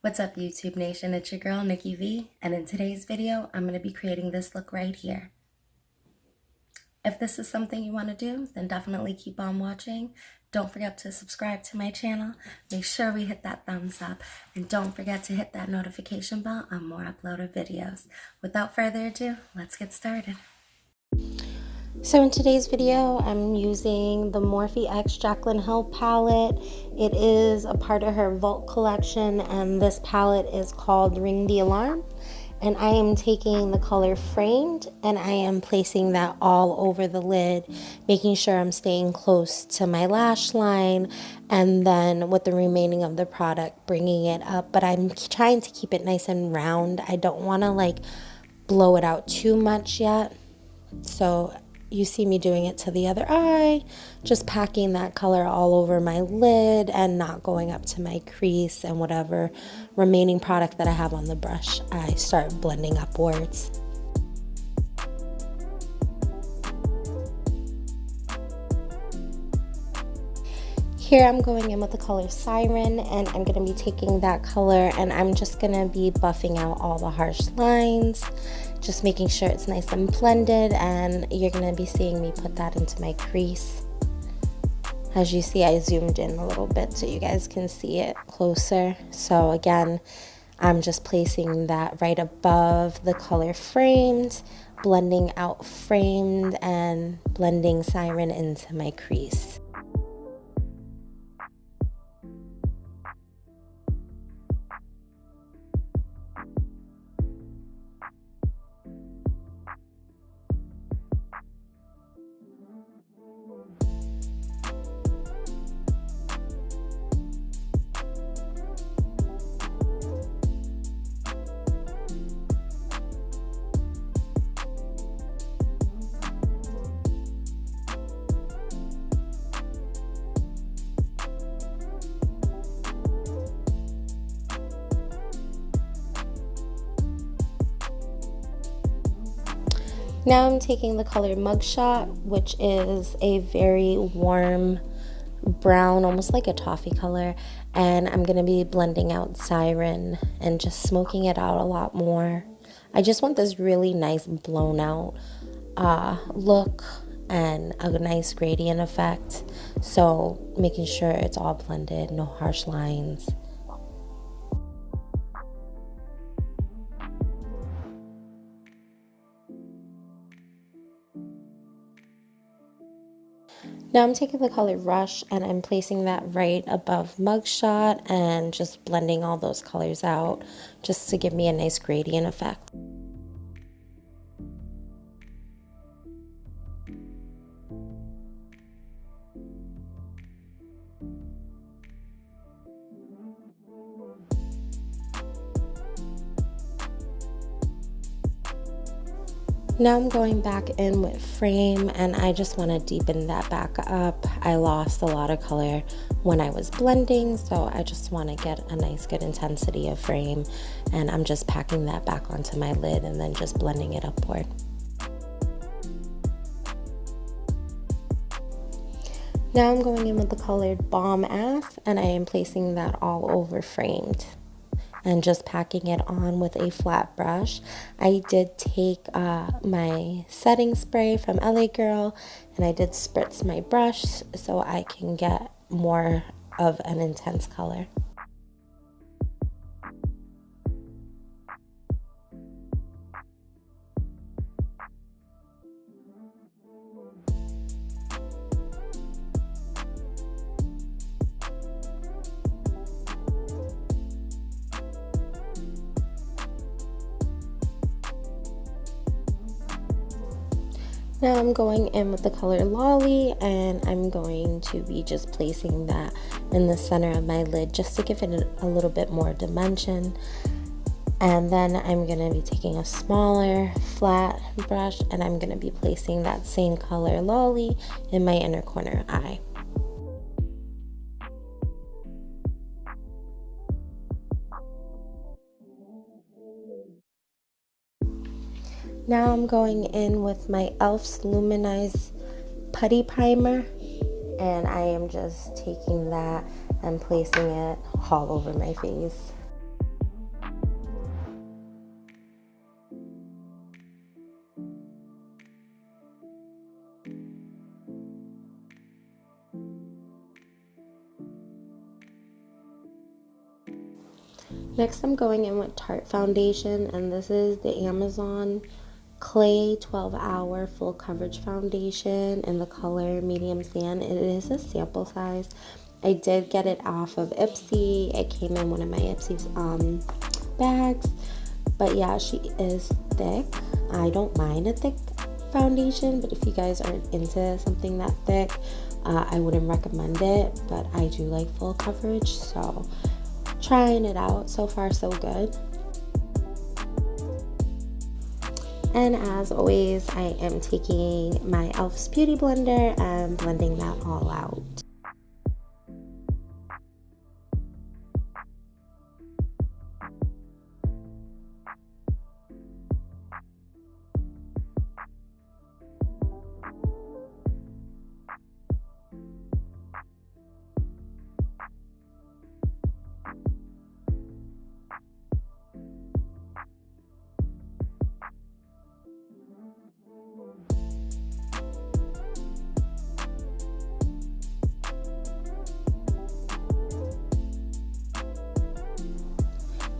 What's up YouTube Nation, it's your girl Nikki V, and in today's video I'm going to be creating this look right here. If this is something you want to do, then definitely keep on watching. Don't forget to subscribe to my channel, make sure we hit that thumbs up, and don't forget to hit that notification bell on more uploaded videos. Without further ado, let's get started. So in today's video, I'm using the Morphe X Jaclyn Hill palette. It is a part of her Vault collection, and this palette is called Ring the Alarm. And I am taking the color Framed, and I am placing that all over the lid, making sure I'm staying close to my lash line, and then with the remaining of the product, bringing it up. But I'm trying to keep it nice and round. I don't want to like blow it out too much yet. So you see me doing it to the other eye, just packing that color all over my lid and not going up to my crease, and whatever remaining product that I have on the brush, I start blending upwards. Here I'm going in with the color Siren, and I'm going to be taking that color and I'm just going to be buffing out all the harsh lines, just making sure it's nice and blended, and you're going to be seeing me put that into my crease. As you see, I zoomed in a little bit so you guys can see it closer. So again, I'm just placing that right above the color Framed, blending out Framed and blending Siren into my crease. Now I'm taking the color Mugshot, which is a very warm brown, almost like a toffee color, and I'm going to be blending out Siren and just smoking it out a lot more. I just want this really nice blown out look and a nice gradient effect, so making sure it's all blended, no harsh lines. Now I'm taking the color Rush and I'm placing that right above Mugshot and just blending all those colors out just to give me a nice gradient effect. Now I'm going back in with Frame, and I just want to deepen that back up. I lost a lot of color when I was blending, so I just want to get a nice good intensity of Frame, and I'm just packing that back onto my lid and then just blending it upward. Now I'm going in with the colored Balm Ass, and I am placing that all over Framed and just packing it on with a flat brush. I did take my setting spray from LA Girl, and I did spritz my brush so I can get more of an intense color. Now I'm going in with the color Lolly, and I'm going to be just placing that in the center of my lid just to give it a little bit more dimension. And then I'm going to be taking a smaller flat brush, and I'm going to be placing that same color Lolly in my inner corner eye. Now I'm going in with my e.l.f.'s Luminous Putty primer, and I am just taking that and placing it all over my face. Next, I'm going in with Tarte foundation, and this is the Amazon Clay 12-Hour Full Coverage Foundation in the color Medium Sand. It is a sample size. I did get it off of Ipsy. It came in one of my Ipsy's bags. But yeah, she is thick. I don't mind a thick foundation, but if you guys aren't into something that thick, I wouldn't recommend it. But I do like full coverage, so trying it out. So far so good. And as always, I am taking my e.l.f.'s Beauty Blender and blending that all out.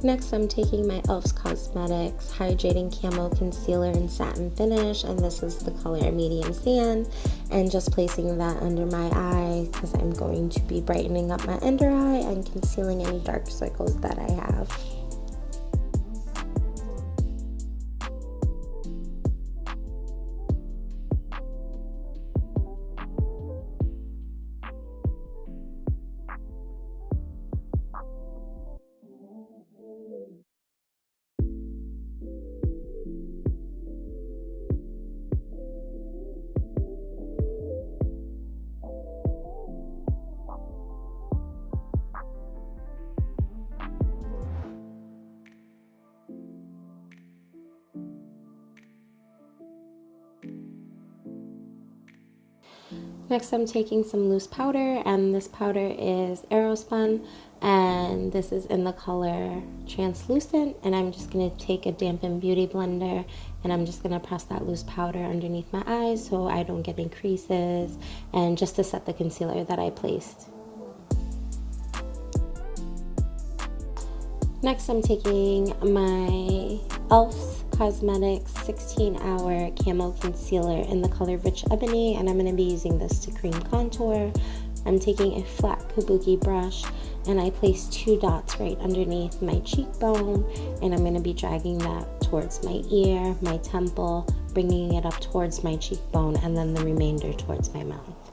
Next, I'm taking my e.l.f. Cosmetics Hydrating Camo Concealer in Satin Finish, and this is the color Medium Sand, and just placing that under my eye because I'm going to be brightening up my under eye and concealing any dark circles that I have. Next, I'm taking some loose powder, and this powder is Airspun, and this is in the color Translucent, and I'm just going to take a dampened beauty blender, and I'm just going to press that loose powder underneath my eyes so I don't get any creases, and just to set the concealer that I placed. Next, I'm taking my e.l.f. Cosmetics 16-Hour Camo Concealer in the color Rich Ebony, and I'm going to be using this to cream contour. I'm taking a flat kabuki brush, and I place 2 dots right underneath my cheekbone, and I'm going to be dragging that towards my ear, my temple, bringing it up towards my cheekbone, and then the remainder towards my mouth.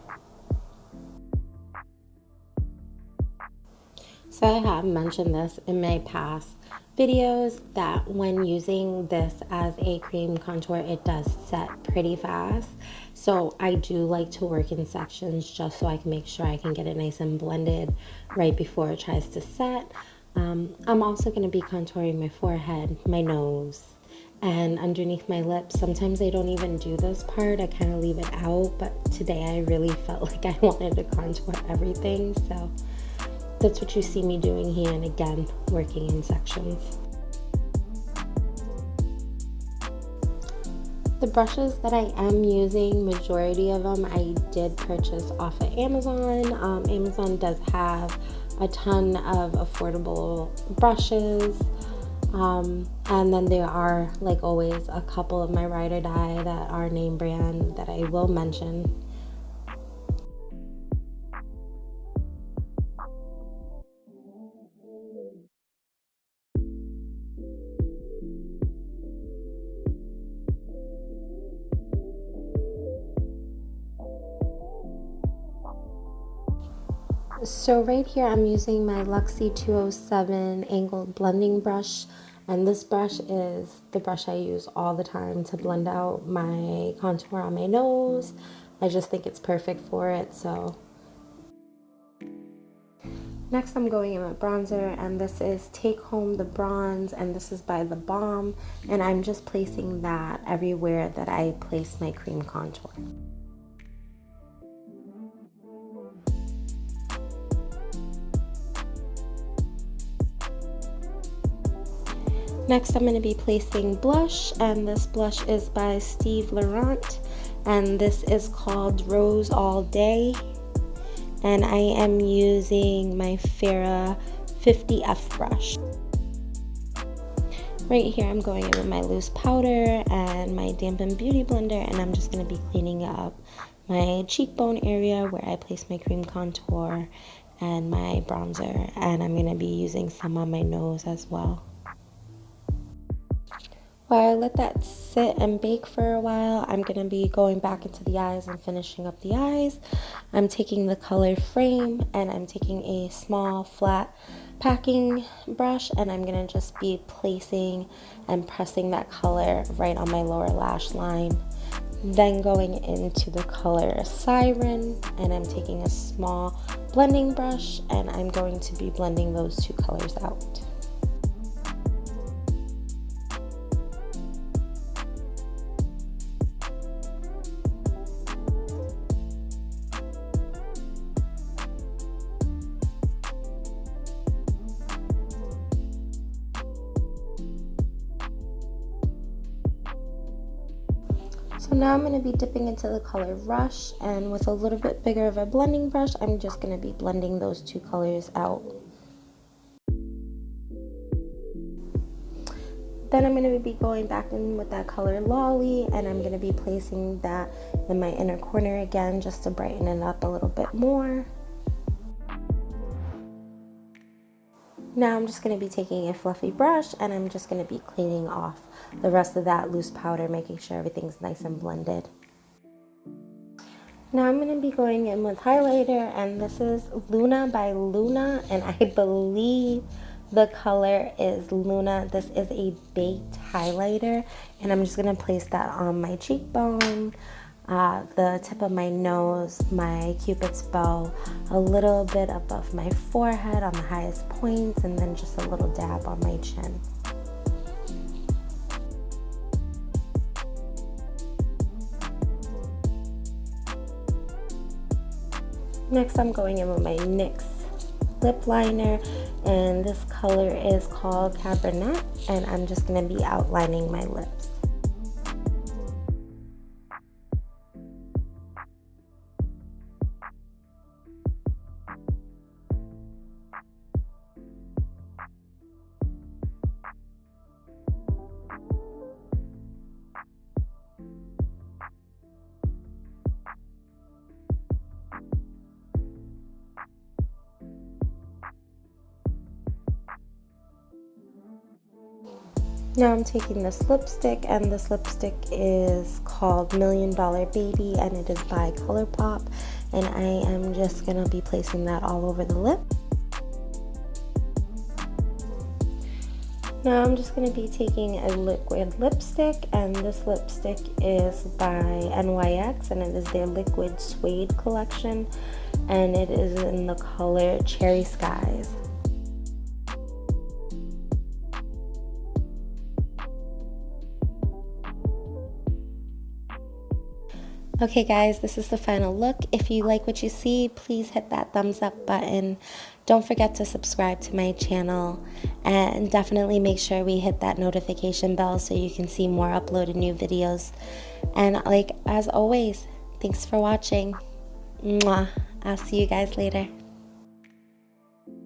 So I have mentioned this in my past videos that when using this as a cream contour, it does set pretty fast. So I do like to work in sections just so I can make sure I can get it nice and blended right before it tries to set. I'm also going to be contouring my forehead, my nose, and underneath my lips. Sometimes I don't even do this part. I kind of leave it out, but today I really felt like I wanted to contour everything, so that's what you see me doing here, and again, working in sections. The brushes that I am using, majority of them I did purchase off of Amazon. Amazon does have a ton of affordable brushes. And then there are, like always, a couple of my ride or die that are name brand that I will mention. So right here I'm using my Luxie 207 angled blending brush, and this brush is the brush I use all the time to blend out my contour on my nose. I just think it's perfect for it. So next I'm going in with bronzer, and this is Take Home the Bronze, and this is by the Balm, and I'm just placing that everywhere that I place my cream contour. Next, I'm going to be placing blush, and this blush is by Steve Laurent, and this is called Rose All Day, and I am using my Farrah 50F brush. Right here, I'm going in with my loose powder and my dampened beauty blender, and I'm just going to be cleaning up my cheekbone area where I place my cream contour and my bronzer, and I'm going to be using some on my nose as well. While I let that sit and bake for a while, I'm going to be going back into the eyes and finishing up the eyes. I'm taking the color Frame, and I'm taking a small flat packing brush, and I'm going to just be placing and pressing that color right on my lower lash line. Then going into the color Siren, and I'm taking a small blending brush, and I'm going to be blending those two colors out. So now I'm going to be dipping into the color Rush, and with a little bit bigger of a blending brush, I'm just going to be blending those two colors out. Then I'm going to be going back in with that color Lolly, and I'm going to be placing that in my inner corner again just to brighten it up a little bit more. Now I'm just going to be taking a fluffy brush, and I'm just going to be cleaning off the rest of that loose powder, making sure everything's nice and blended. Now I'm going to be going in with highlighter, and this is Luna by Luna, and I believe the color is Luna. This is a baked highlighter, and I'm just going to place that on my cheekbone, the tip of my nose, my cupid's bow, a little bit above my forehead on the highest points, and then just a little dab on my chin. Next, I'm going in with my NYX lip liner, and this color is called Cabaret, and I'm just going to be outlining my lips. Now I'm taking this lipstick, and this lipstick is called $1 Million Baby, and it is by Colourpop, and I am just going to be placing that all over the lip. Now I'm just going to be taking a liquid lipstick, and this lipstick is by NYX, and it is their Liquid Suede collection, and it is in the color Cherry Skies. Okay guys, this is the final look. If you like what you see, please hit that thumbs up button. Don't forget to subscribe to my channel, and definitely make sure we hit that notification bell so you can see more uploaded new videos. And like as always, thanks for watching. Mwah. I'll see you guys later.